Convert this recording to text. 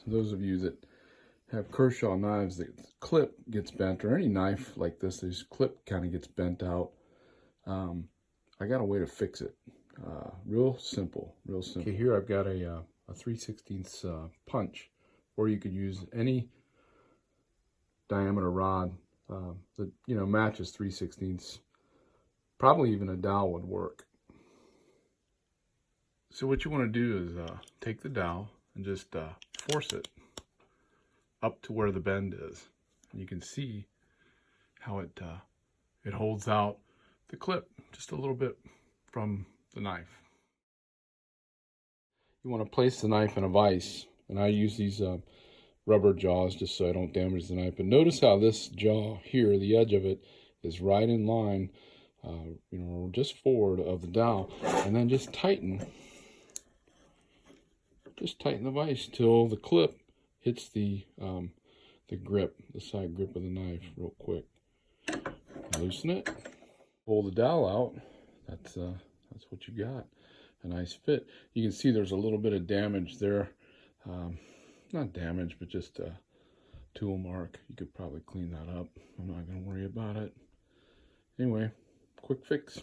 So those of you that have Kershaw knives, the clip gets bent, or any knife like this clip kind of gets bent out. I got a way to fix it. Real simple, real simple. Okay, here I've got a 3/16 punch, or you could use any diameter rod that matches 3/16. Probably even a dowel would work. So what you want to do is take the dowel and just force it up to where the bend is. And you can see how it holds out the clip just a little bit from the knife. You want to place the knife in a vise, and I use these rubber jaws just so I don't damage the knife. But notice how this jaw here, the edge of it, is right in line, just forward of the dowel, and then just tighten the vise till the clip hits the grip, the side grip of the knife, real quick. Loosen it, pull the dowel out. That's what you got. A nice fit. You can see there's a little bit of damage there. Not damage, but just a tool mark. You could probably clean that up. I'm not going to worry about it. Anyway, quick fix.